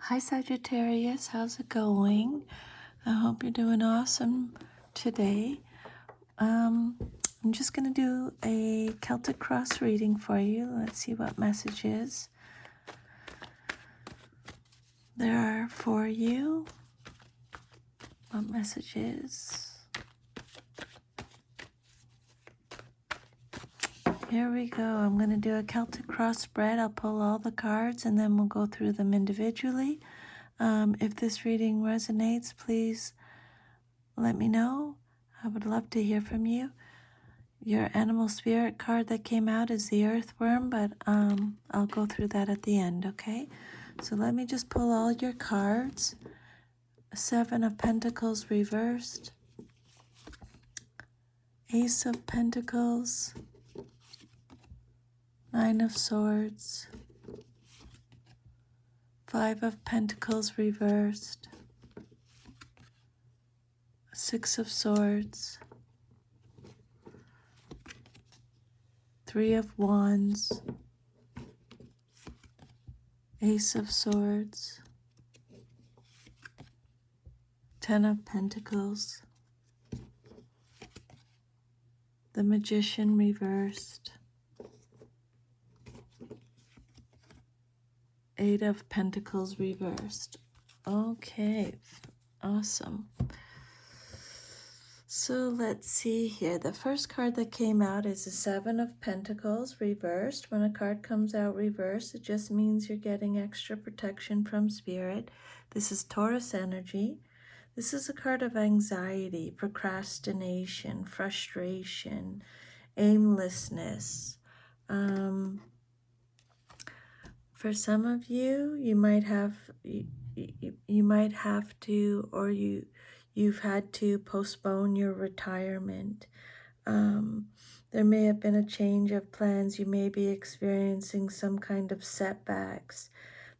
Hi Sagittarius, how's it going? I hope you're doing awesome today. Um, I'm just going to do a Celtic cross reading for you. Let's see what messages there are for you. What messages? Here we go. I'm going to do a Celtic cross spread. I'll pull all the cards and then we'll go through them individually. If this reading resonates, please let me know. I would love to hear from you. Your animal spirit card that came out is the earthworm, but I'll go through that at the end, okay? So let me just pull all your cards. Seven of Pentacles reversed. Ace of Pentacles. Nine of Swords. Five of Pentacles reversed. Six of Swords. Three of Wands. Ace of Swords. 10 of Pentacles. The Magician reversed. Eight of Pentacles reversed. Okay, awesome. So let's see here. The first card that came out is the Seven of Pentacles reversed. When a card comes out reversed, it just means you're getting extra protection from Spirit. This is Taurus energy. This is a card of anxiety, procrastination, frustration, aimlessness. For some of you, you might have to, or you've had to postpone your retirement. There may have been a change of plans. You may be experiencing some kind of setbacks.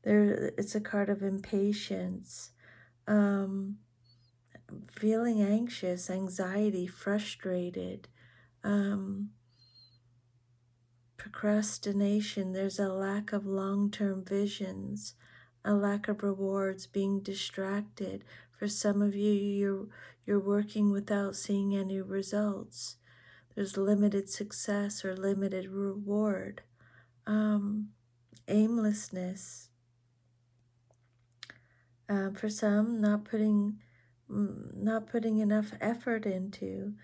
It's a card of impatience, feeling anxious, anxiety, frustrated, procrastination. There's a lack of long-term visions, a lack of rewards, being distracted. For some of you, you're working without seeing any results. There's limited success or limited reward. Aimlessness. For some, not putting enough effort into,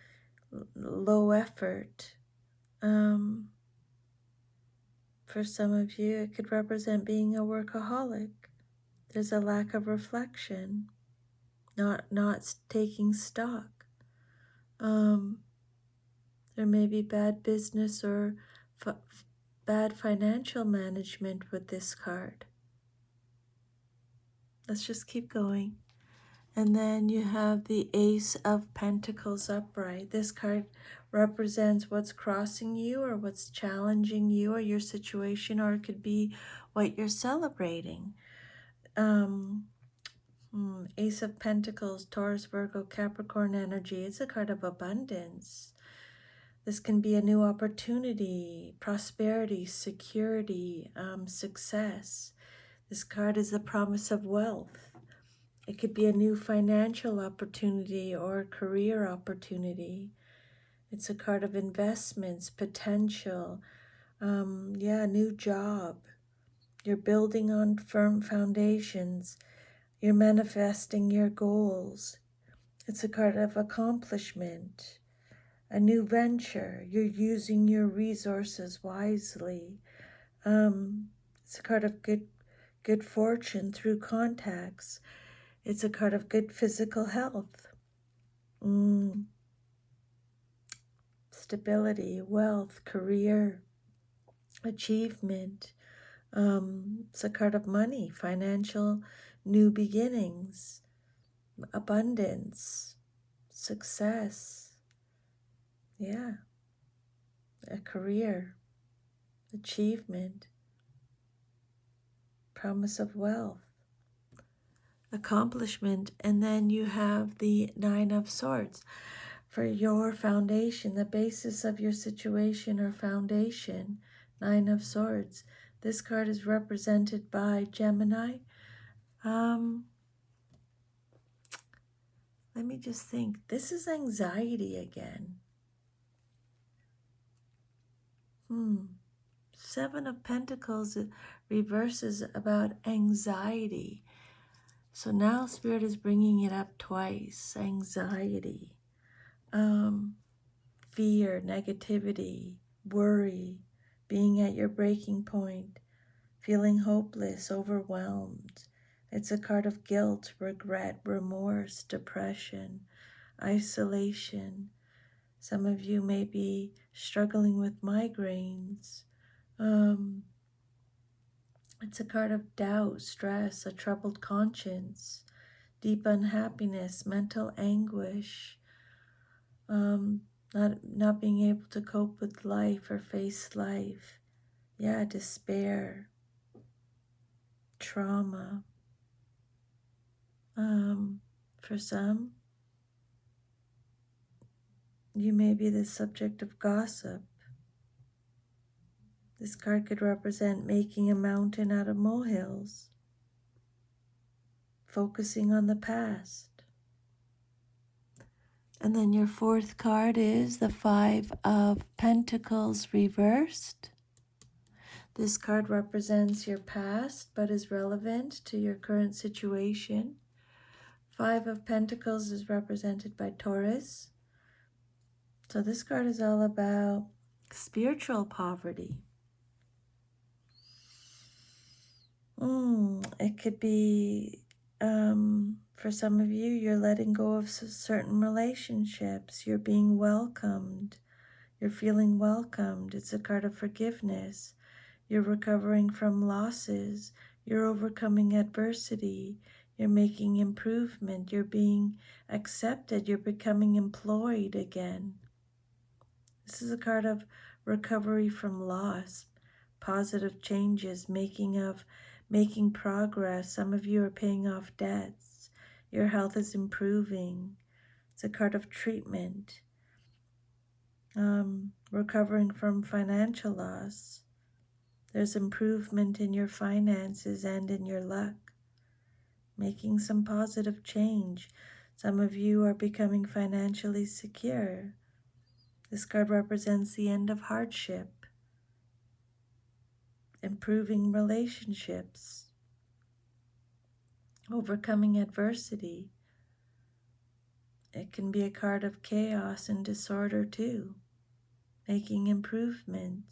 low effort. For some of you, it could represent being a workaholic. There's a lack of reflection, not taking stock. There may be bad business or bad financial management with this card. Let's just keep going. And then you have the Ace of Pentacles upright. This card represents what's crossing you or what's challenging you or your situation, or it could be what you're celebrating. Ace of Pentacles, Taurus, Virgo, Capricorn energy. It's a card of abundance. This can be a new opportunity, prosperity, security, success. This card is the promise of wealth. It could be a new financial opportunity or a career opportunity. It's a card of investments, potential, a new job. You're building on firm foundations. You're manifesting your goals. It's a card of accomplishment, a new venture. You're using your resources wisely. It's a card of good fortune through contacts. It's a card of good physical health, stability, wealth, career, achievement. It's a card of money, financial new beginnings, abundance, success. Yeah, a career, achievement, promise of wealth, accomplishment. And then you have the Nine of Swords. For your foundation, the basis of your situation or foundation, Nine of Swords. This card is represented by Gemini, Um, Let me just think. This is anxiety again. Seven of Pentacles reverses about anxiety. So now Spirit is bringing it up twice. Anxiety, fear, negativity, worry, being at your breaking point, feeling hopeless, overwhelmed. It's a card of guilt, regret, remorse, depression, isolation. Some of you may be struggling with migraines. It's a card of doubt, stress, a troubled conscience, deep unhappiness, mental anguish, not being able to cope with life or face life. Yeah, despair, trauma. For some, you may be the subject of gossip. This card could represent making a mountain out of molehills, focusing on the past. And then your fourth card is the Five of Pentacles reversed. This card represents your past but is relevant to your current situation. Five of Pentacles is represented by Taurus. So this card is all about spiritual poverty. It could be, for some of you, you're letting go of certain relationships. You're being welcomed. You're feeling welcomed. It's a card of forgiveness. You're recovering from losses. You're overcoming adversity. You're making improvement. You're being accepted. You're becoming employed again. This is a card of recovery from loss, positive changes, making progress. Some of you are paying off debts. Your health is improving. It's a card of treatment. Recovering from financial loss. There's improvement in your finances and in your luck. Making some positive change. Some of you are becoming financially secure. This card represents the end of hardship. Improving relationships. Overcoming adversity. It can be a card of chaos and disorder too. Making improvement.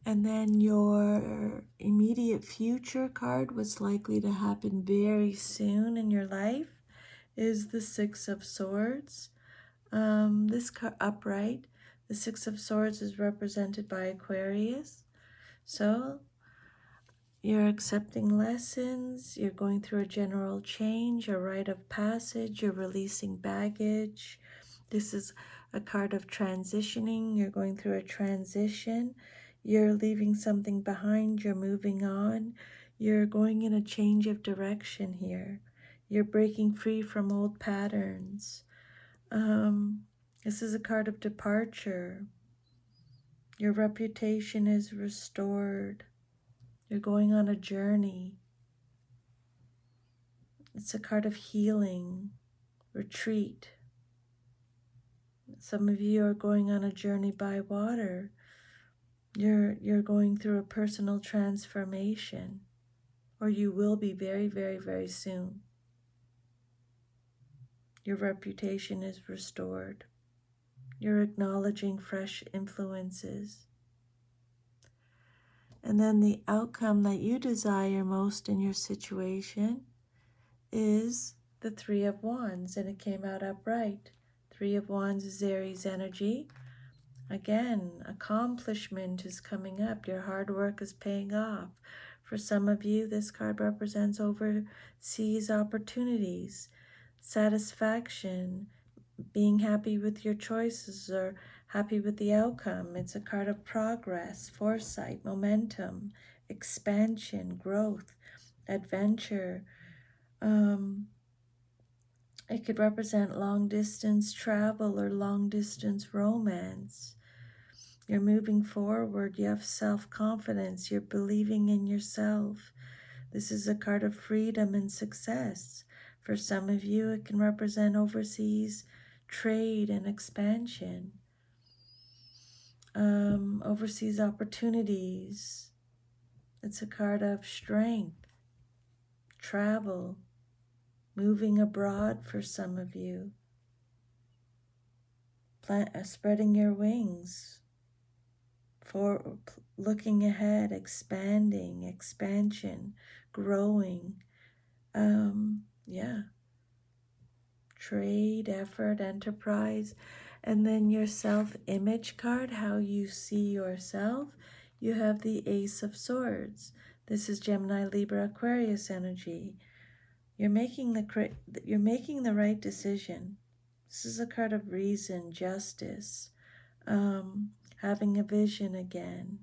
And then your immediate future card, what's likely to happen very soon in your life, is the Six of Swords. This card upright, the Six of Swords is represented by Aquarius. So you're accepting lessons, you're going through a general change, a rite of passage, you're releasing baggage. This is a card of transitioning. You're going through a transition. You're leaving something behind. You're moving on. You're going in a change of direction here. You're breaking free from old patterns. This is a card of departure. Your reputation is restored. You're going on a journey. It's a card of healing, retreat. Some of you are going on a journey by water. You're going through a personal transformation, or you will be very, very, very soon. Your reputation is restored. You're acknowledging fresh influences. And then the outcome that you desire most in your situation is the Three of Wands, and it came out upright. Three of Wands is Aries energy. Again, accomplishment is coming up. Your hard work is paying off. For some of you, this card represents overseas opportunities, satisfaction, being happy with your choices or happy with the outcome. It's a card of progress, foresight, momentum, expansion, growth, adventure. It could represent long distance travel or long distance romance. You're moving forward. You have self-confidence. You're believing in yourself. This is a card of freedom and success. For some of you, it can represent overseas trade and expansion, overseas opportunities. It's a card of strength, travel, moving abroad for some of you, spreading your wings, for looking ahead, expanding, expansion, growing. Yeah, trade, effort, enterprise. And then your self-image card, how you see yourself. You have the Ace of Swords. This is Gemini, Libra, Aquarius energy. You're making the right decision. This is a card of reason, justice, having a vision again.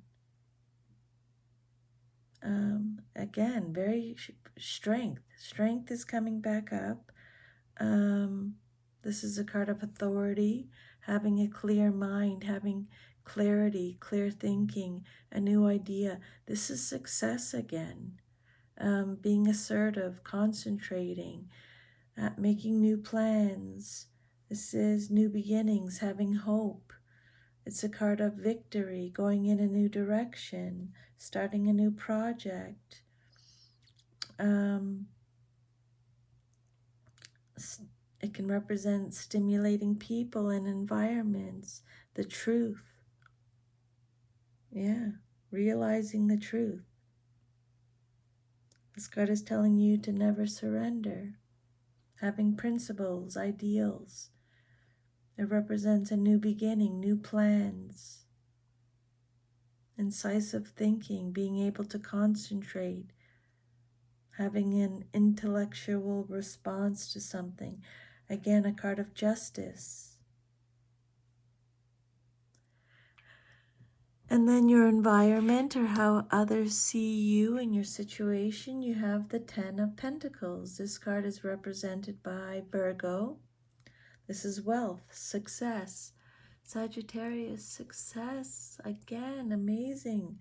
Again, very strength. Strength is coming back up. This is a card of authority, having a clear mind, having clarity, clear thinking, a new idea. This is success again. Being assertive, concentrating, making new plans. This is new beginnings, having hope. It's a card of victory, going in a new direction, starting a new project. It can represent stimulating people and environments, the truth. Yeah, realizing the truth. This card is telling you to never surrender, having principles, ideals. It represents a new beginning, new plans, incisive thinking, being able to concentrate, having an intellectual response to something. Again, a card of justice. And then your environment, or how others see you and your situation, you have the Ten of Pentacles. This card is represented by Virgo. This is wealth, success. Sagittarius, success. Again, amazing.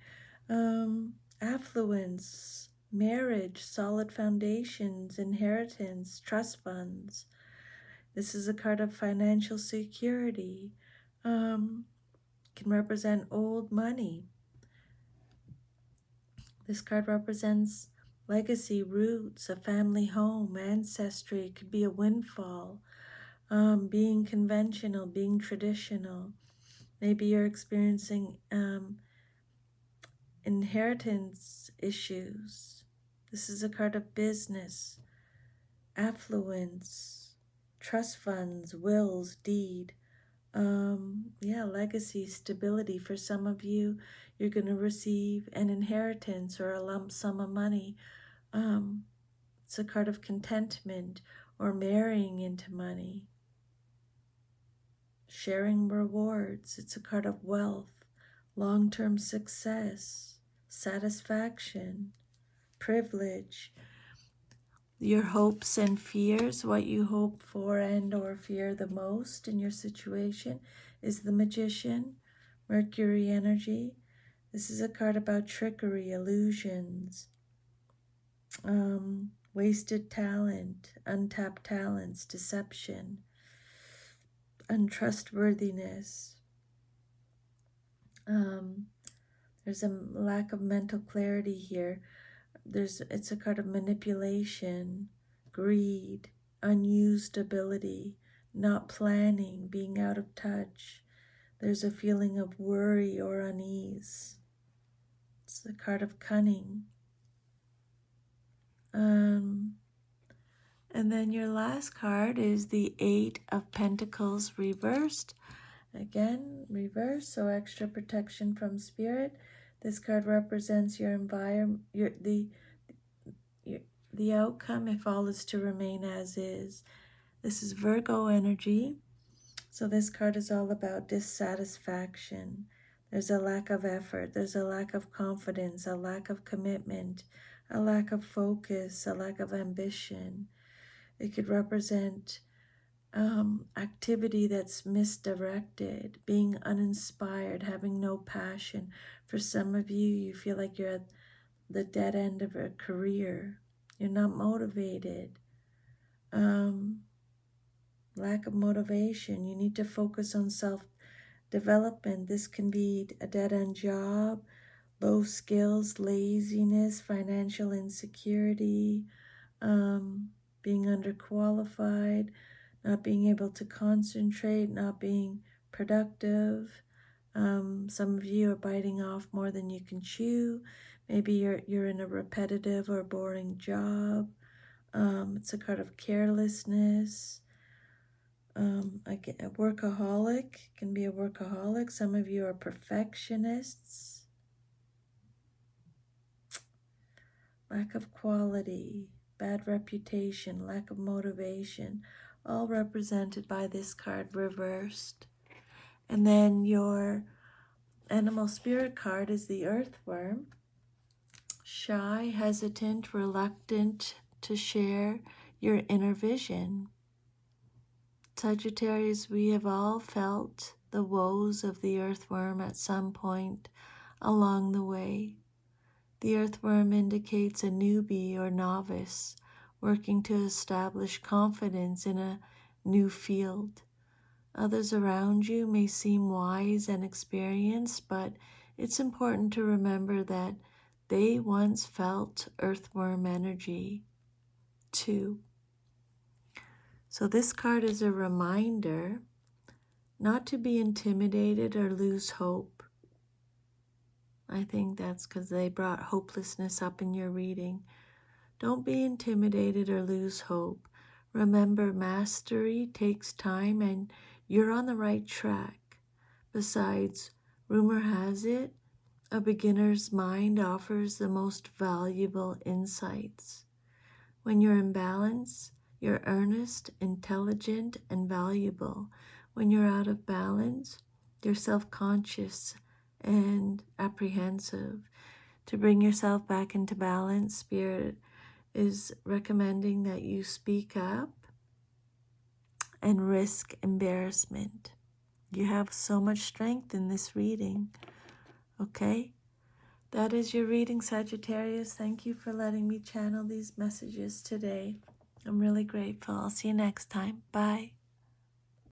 Affluence, marriage, solid foundations, inheritance, trust funds. This is a card of financial security. Can represent old money. This card represents legacy, roots, a family home, ancestry. It could be a windfall, being conventional, being traditional. Maybe you're experiencing inheritance issues. This is a card of business, affluence, trust funds, wills, deed. Yeah, legacy, stability. For some of you, you're going to receive an inheritance or a lump sum of money. It's a card of contentment or marrying into money. Sharing rewards. It's a card of wealth, long-term success, satisfaction, privilege. Your hopes and fears, what you hope for and or fear the most in your situation, is the Magician, Mercury energy. This is a card about trickery, illusions, wasted talent, untapped talents, deception, untrustworthiness. There's a lack of mental clarity here. It's a card of manipulation, greed, unused ability, not planning, being out of touch. There's a feeling of worry or unease. It's the card of cunning. And then your last card is the Eight of Pentacles reversed. Again, reverse, so extra protection from spirit. This card represents your environment, the outcome if all is to remain as is. This is Virgo energy. So this card is all about dissatisfaction. There's a lack of effort. There's a lack of confidence, a lack of commitment, a lack of focus, a lack of ambition. It could represent activity that's misdirected, being uninspired, having no passion. For some of you, you feel like you're at the dead end of a career. You're not motivated. Um, Lack of motivation. You need to focus on self-development. This can be a dead-end job, low skills, laziness, financial insecurity, being underqualified, not being able to concentrate, not being productive. Some of you are biting off more than you can chew. Maybe you're in a repetitive or boring job. It's a card of carelessness. A workaholic can be a workaholic. Some of you are perfectionists. Lack of quality, bad reputation, lack of motivation, all represented by this card reversed. And then your animal spirit card is the earthworm. Shy, hesitant, reluctant to share your inner vision. Sagittarius, we have all felt the woes of the earthworm at some point along the way. The earthworm indicates a newbie or novice working to establish confidence in a new field. Others around you may seem wise and experienced, but it's important to remember that they once felt earthworm energy too. So this card is a reminder not to be intimidated or lose hope. I think that's because they brought hopelessness up in your reading. Don't be intimidated or lose hope. Remember, mastery takes time and you're on the right track. Besides, rumor has it, a beginner's mind offers the most valuable insights. When you're in balance, you're earnest, intelligent, and valuable. When you're out of balance, you're self-conscious and apprehensive. To bring yourself back into balance, Spirit is recommending that you speak up and risk embarrassment. You have so much strength in this reading, okay? That is your reading, Sagittarius. Thank you for letting me channel these messages today. I'm really grateful. I'll see you next time. Bye.